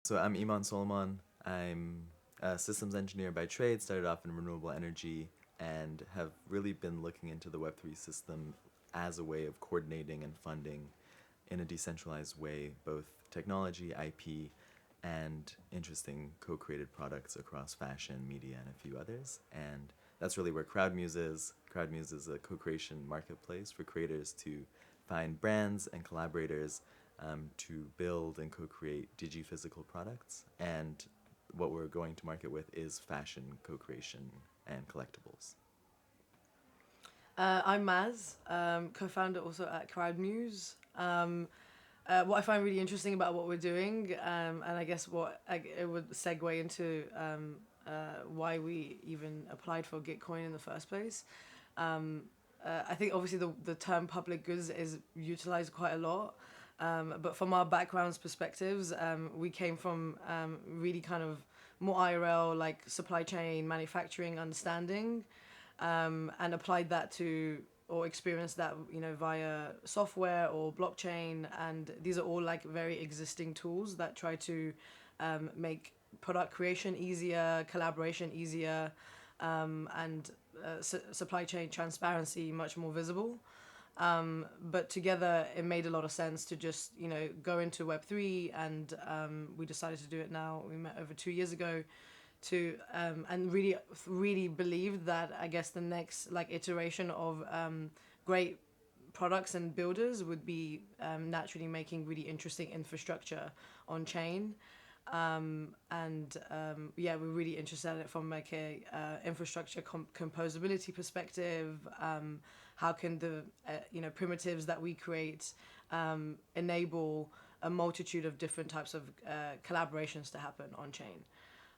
So I'm Iman Solomon. I'm a systems engineer by trade, started off in renewable energy, and have really been looking into the Web3 system as a way of coordinating and funding in a decentralized way both technology, IP, and interesting co-created products across fashion, media, and a few others. And that's really where Crowdmuse is. Crowdmuse is a co-creation marketplace for creators to find brands and collaborators to build and co-create digi-physical products. And what we're going to market with is fashion co-creation and collectibles. I'm Maz, co-founder also at Crowdmuse. What I find really interesting about what we're doing, and I guess it would segue into why we even applied for Gitcoin in the first place. I think obviously the term public goods is utilized quite a lot, but from our backgrounds perspectives, we came from really kind of more IRL, like supply chain, manufacturing understanding, and applied that to or experienced that via software or blockchain, and these are all like very existing tools that try to make product creation easier, collaboration easier, and supply chain transparency much more visible. But together, it made a lot of sense to just go into Web3, and we decided to do it now. We met over 2 years ago to and really believed that I guess the next like iteration of great products and builders would be naturally making really interesting infrastructure on chain. Yeah, we're really interested in it from like a infrastructure composability perspective. How can the primitives that we create enable a multitude of different types of collaborations to happen on chain?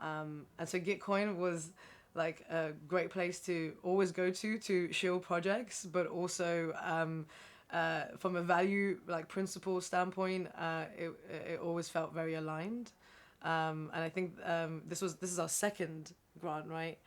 And so Gitcoin was like a great place to always go to shield projects, but also from a value like principle standpoint, it always felt very aligned. And I think this is our second grant, right?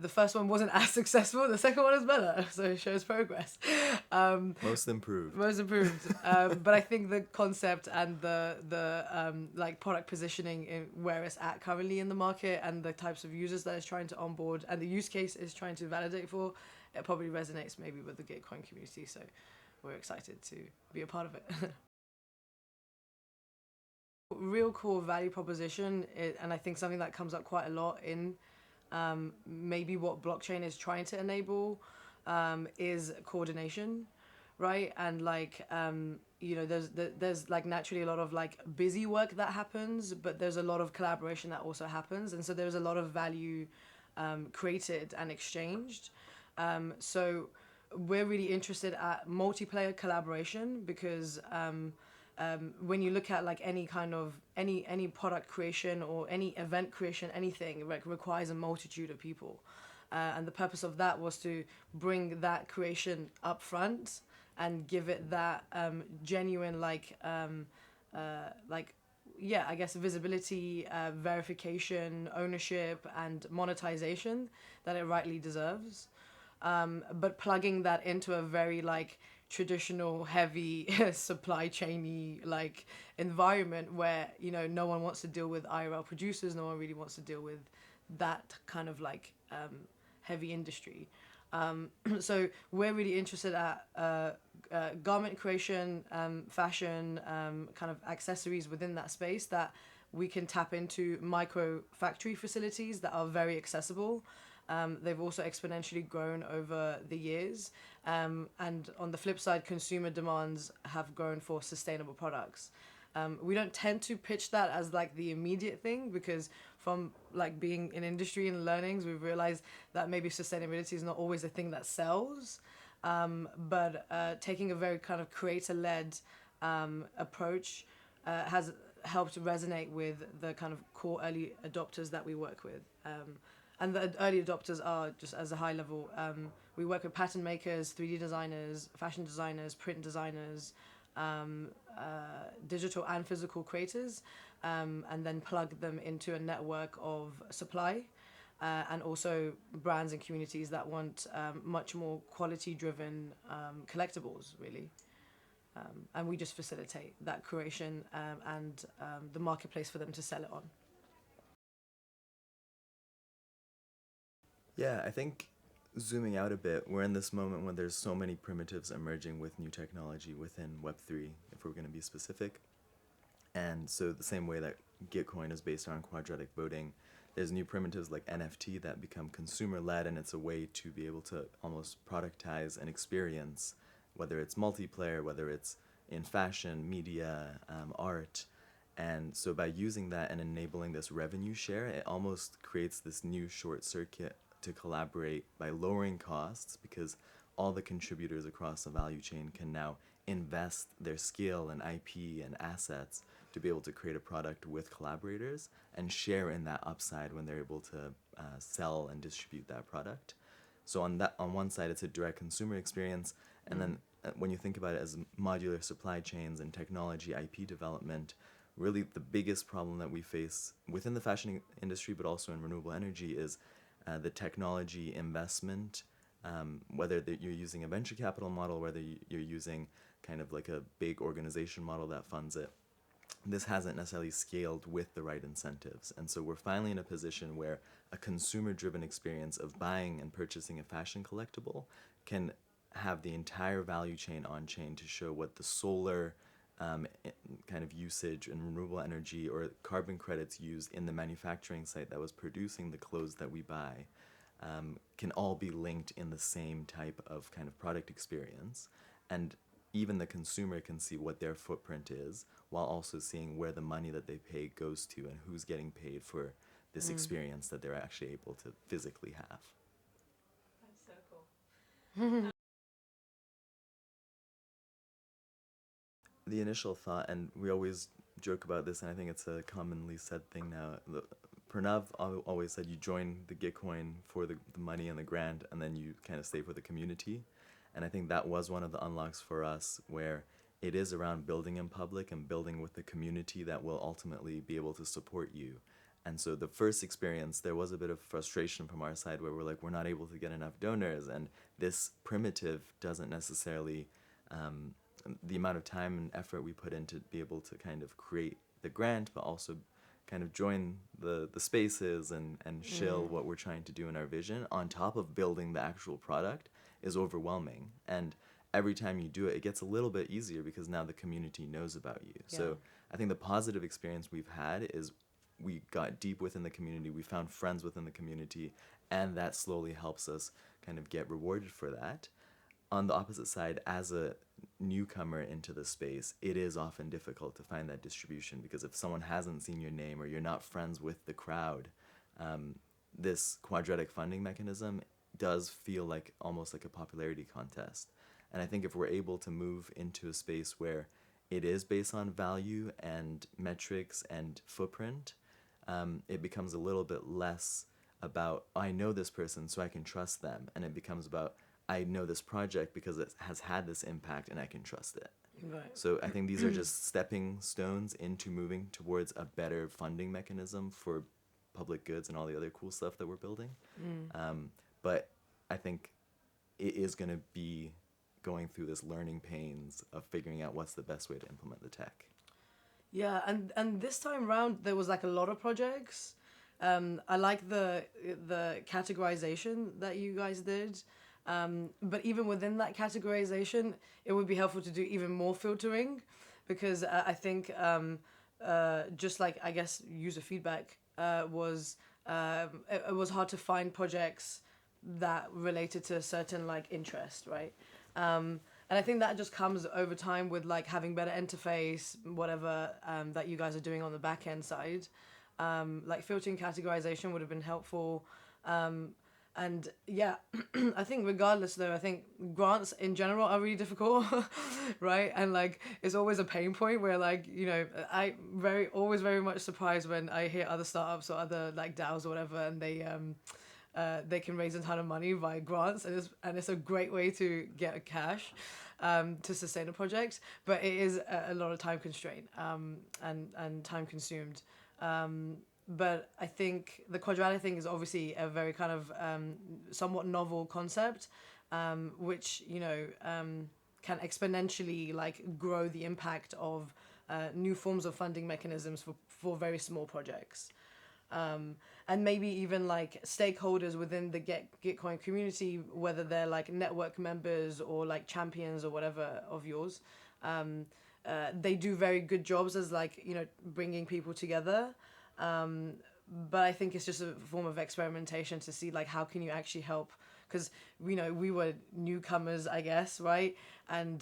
The first one wasn't as successful. The second one is better, so it shows progress. Most improved. Most improved. But I think the concept and the like product positioning in where it's at currently in the market and the types of users that it's trying to onboard and the use case is trying to validate for, it probably resonates maybe with the Gitcoin community. So we're excited to be a part of it. Real core value proposition, and I think something that comes up quite a lot in maybe what blockchain is trying to enable is coordination, right? And like there's like naturally a lot of like busy work that happens, but there's a lot of collaboration that also happens, and so there's a lot of value created and exchanged. So we're really interested at multiplayer collaboration because when you look at like any kind of any product creation or any event creation, anything requires a multitude of people, and the purpose of that was to bring that creation up front and give it that genuine like yeah, I guess visibility, verification, ownership, and monetization that it rightly deserves. But plugging that into a very like traditional heavy supply chainy like environment where no one wants to deal with IRL producers, no one really wants to deal with that kind of like heavy industry. So we're really interested at garment creation, fashion, kind of accessories within that space that we can tap into micro factory facilities that are very accessible. They've also exponentially grown over the years. And on the flip side, consumer demands have grown for sustainable products. We don't tend to pitch that as like the immediate thing because from like being in industry and learnings, we've realized that maybe sustainability is not always a thing that sells. But taking a very kind of creator-led approach has helped resonate with the kind of core early adopters that we work with. And the early adopters are just as a high level. We work with pattern makers, 3D designers, fashion designers, print designers, digital and physical creators, and then plug them into a network of supply. And also brands and communities that want much more quality driven collectibles, really. and we just facilitate that creation and the marketplace for them to sell it on. Yeah, I think zooming out a bit, we're in this moment when there's so many primitives emerging with new technology within Web3, if we're going to be specific. And so the same way that Gitcoin is based on quadratic voting, there's new primitives like NFT that become consumer-led, and it's a way to be able to almost productize an experience, whether it's multiplayer, whether it's in fashion, media, art. And so by using that and enabling this revenue share, it almost creates this new short circuit to collaborate by lowering costs, because all the contributors across the value chain can now invest their skill and IP and assets to be able to create a product with collaborators and share in that upside when they're able to sell and distribute that product. So on one side, it's a direct consumer experience, and then when you think about it as modular supply chains and technology IP development, really the biggest problem that we face within the fashion industry, but also in renewable energy, is the technology investment, whether you're using a venture capital model, whether you're using kind of like a big organization model that funds it. This hasn't necessarily scaled with the right incentives. And so we're finally in a position where a consumer-driven experience of buying and purchasing a fashion collectible can have the entire value chain on-chain to show what the solar kind of usage and renewable energy or carbon credits used in the manufacturing site that was producing the clothes that we buy can all be linked in the same type of kind of product experience. And even the consumer can see what their footprint is, while also seeing where the money that they pay goes to and who's getting paid for this experience that they're actually able to physically have. That's so cool. The initial thought, and we always joke about this, and I think it's a commonly said thing now. Pranav always said you join the Gitcoin for the money and the grant, and then you kind of stay for the community. And I think that was one of the unlocks for us, where it is around building in public and building with the community that will ultimately be able to support you. And so the first experience, there was a bit of frustration from our side where we're like, we're not able to get enough donors, and this primitive doesn't necessarily, the amount of time and effort we put in to be able to kind of create the grant, but also kind of join the spaces and shill what we're trying to do in our vision on top of building the actual product is overwhelming. And every time you do it, it gets a little bit easier because now the community knows about you. Yeah. So I think the positive experience we've had is we got deep within the community, we found friends within the community, and that slowly helps us kind of get rewarded for that. On the opposite side, as a newcomer into the space, it is often difficult to find that distribution, because if someone hasn't seen your name or you're not friends with the crowd, this quadratic funding mechanism does feel like almost like a popularity contest. And I think if we're able to move into a space where it is based on value and metrics and footprint, it becomes a little bit less about, I know this person so I can trust them, and it becomes about, I know this project because it has had this impact and I can trust it. Right. So I think these are just stepping stones into moving towards a better funding mechanism for public goods and all the other cool stuff that we're building. But I think it is going to be going through this learning pains of figuring out what's the best way to implement the tech. Yeah, and this time round there was like a lot of projects. I like the categorization that you guys did. But even within that categorization, it would be helpful to do even more filtering, because I think just like, I guess, user feedback was it was hard to find projects that related to a certain like interest, right? And I think that just comes over time with like having better interface, whatever that you guys are doing on the back end side. Like filtering categorization would have been helpful. And yeah, I think regardless though, I think grants in general are really difficult, right? And like, it's always a pain point where like, you know, always very much surprised when I hear other startups or other like DAOs or whatever, and they can raise a ton of money via grants, and it's a great way to get cash to sustain a project, but it is a lot of time constraint and time consumed. But I think the quadratic thing is obviously a very kind of somewhat novel concept, which, you know, can exponentially like grow the impact of new forms of funding mechanisms for very small projects. And maybe even like stakeholders within the Gitcoin community, whether they're like network members or like champions or whatever of yours, they do very good jobs as like, you know, bringing people together. But I think it's just a form of experimentation to see like how can you actually help, because you know we were newcomers, I guess, right? And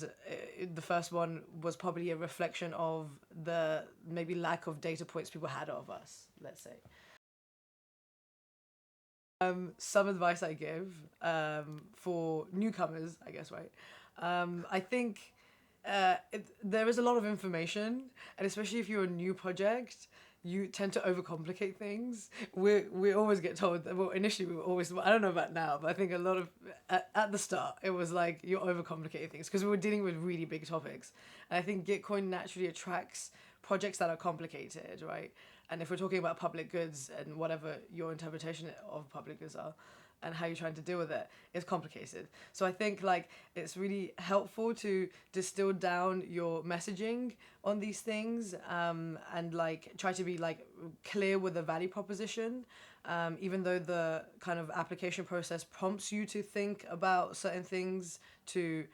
the first one was probably a reflection of the maybe lack of data points people had of us, let's say. Some advice I give for newcomers, I guess, right? I think there is a lot of information, and especially if you're a new project, you tend to overcomplicate things. We always get told that, well, initially we were always, I don't know about now, but I think a lot of, at the start, it was like, you're overcomplicating things, because we were dealing with really big topics. And I think Gitcoin naturally attracts projects that are complicated, right? And if we're talking about public goods and whatever your interpretation of public goods are, and how you're trying to deal with it, it's complicated. So I think like it's really helpful to distill down your messaging on these things, and like try to be like clear with the value proposition, even though the kind of application process prompts you to think about certain things, to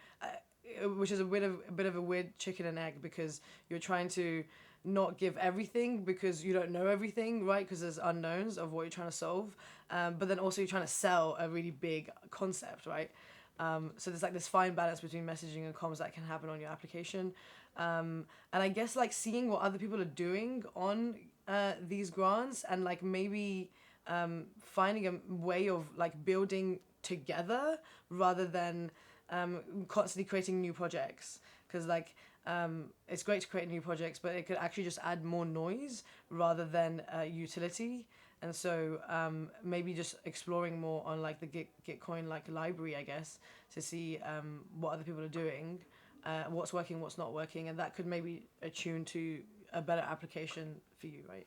which is a bit of a weird chicken and egg, because you're trying to not give everything because you don't know everything, right? Because there's unknowns of what you're trying to solve, but then also you're trying to sell a really big concept, right? So there's like this fine balance between messaging and comms that can happen on your application, and I guess like seeing what other people are doing on these grants, and like maybe finding a way of like building together rather than constantly creating new projects, because like it's great to create new projects, but it could actually just add more noise rather than utility. And so maybe just exploring more on like the Gitcoin like library, I guess, to see what other people are doing, what's working, what's not working, and that could maybe attune to a better application for you, right?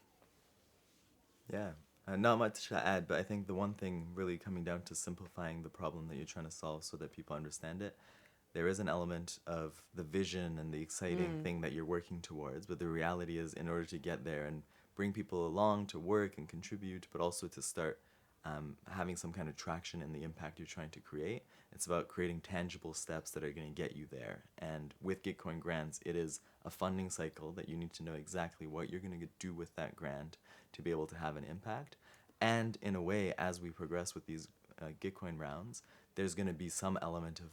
Yeah, not much to add, but I think the one thing really coming down to simplifying the problem that you're trying to solve so that people understand it. There is an element of the vision and the exciting thing that you're working towards, but the reality is, in order to get there and bring people along to work and contribute, but also to start having some kind of traction in the impact you're trying to create, it's about creating tangible steps that are going to get you there. And with Gitcoin grants, it is a funding cycle that you need to know exactly what you're going to do with that grant to be able to have an impact. And in a way, as we progress with these Gitcoin rounds, there's going to be some element of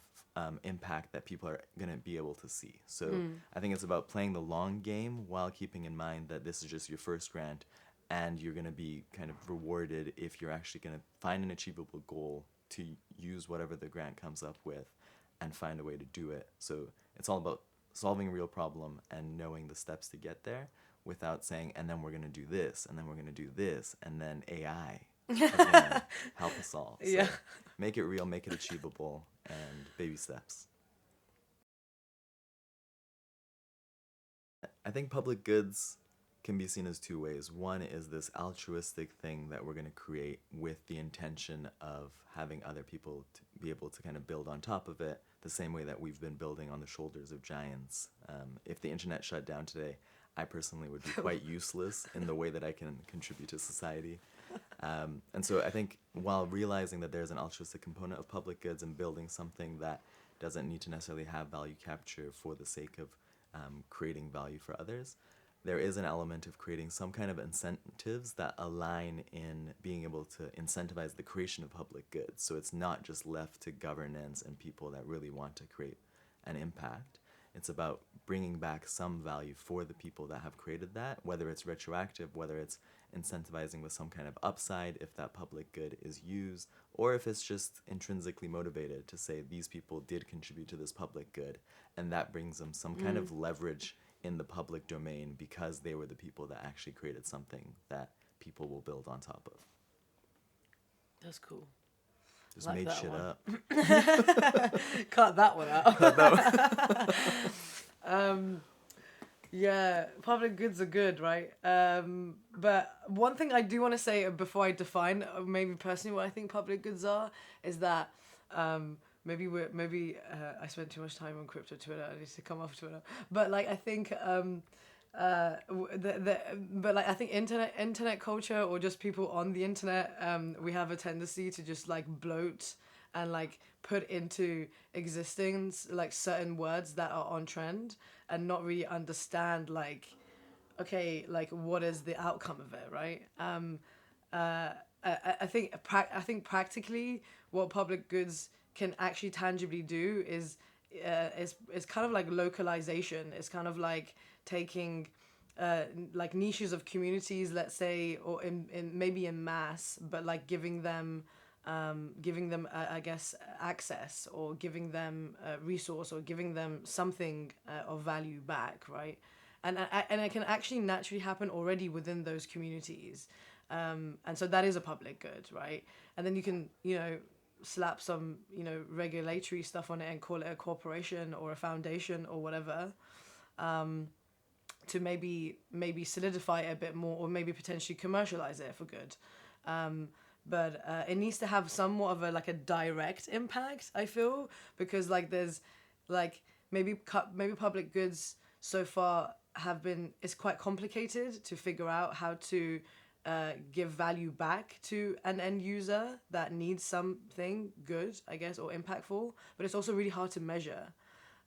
impact that people are going to be able to see. So I think it's about playing the long game while keeping in mind that this is just your first grant, and you're going to be kind of rewarded if you're actually going to find an achievable goal to use whatever the grant comes up with and find a way to do it. So it's all about solving a real problem and knowing the steps to get there, without saying, and then we're going to do this, and then we're going to do this, and then AI is going to help us all. So Yeah. make it real, make it achievable, and baby steps. I think public goods can be seen as two ways. One is this altruistic thing that we're going to create with the intention of having other people to be able to kind of build on top of it, the same way that we've been building on the shoulders of giants. If the internet shut down today, I personally would be quite useless in the way that I can contribute to society. And so I think while realizing that there's an altruistic component of public goods and building something that doesn't need to necessarily have value capture for the sake of creating value for others, there is an element of creating some kind of incentives that align in being able to incentivize the creation of public goods. So it's not just left to governance and people that really want to create an impact. It's about bringing back some value for the people that have created that, whether it's retroactive, whether it's incentivizing with some kind of upside if that public good is used, or if it's just intrinsically motivated to say these people did contribute to this public good, and that brings them some kind of leverage in the public domain because they were the people that actually created something that people will build on top of. That's cool. Just Like made that shit one. up. Cut that one out. Cut that one. Yeah, public goods are good, right? But one thing I do want to say before I define maybe personally what I think public goods are is that I spent too much time on crypto Twitter. I need to come off Twitter. But like I think but like I think internet culture, or just people on the internet, we have a tendency to just like bloat and like put into existence like certain words that are on trend, and not really understand like, okay, like what is the outcome of it, right? I think practically what public goods can actually tangibly do is kind of like localization. It's kind of like taking like niches of communities, let's say, or in maybe in mass, but like giving them I guess access, or giving them a resource, or giving them something of value back, right? And it can actually naturally happen already within those communities, and so that is a public good, right? And then you can, slap some, regulatory stuff on it and call it a corporation or a foundation or whatever, to maybe solidify it a bit more, or maybe potentially commercialize it for good. But it needs to have somewhat of a direct impact, I feel, because like there's like maybe public goods so far it's quite complicated to figure out how to give value back to an end user that needs something good, I guess, or impactful, but it's also really hard to measure.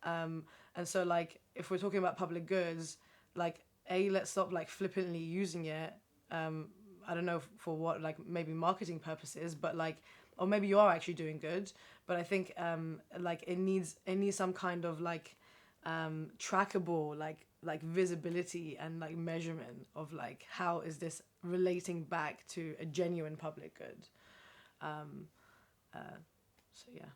And so like if we're talking about public goods, like let's stop like flippantly using it. I don't know for what, like maybe marketing purposes, but like, or maybe you are actually doing good, but I think like it needs some kind of like trackable like visibility and like measurement of like how is this relating back to a genuine public good. So yeah.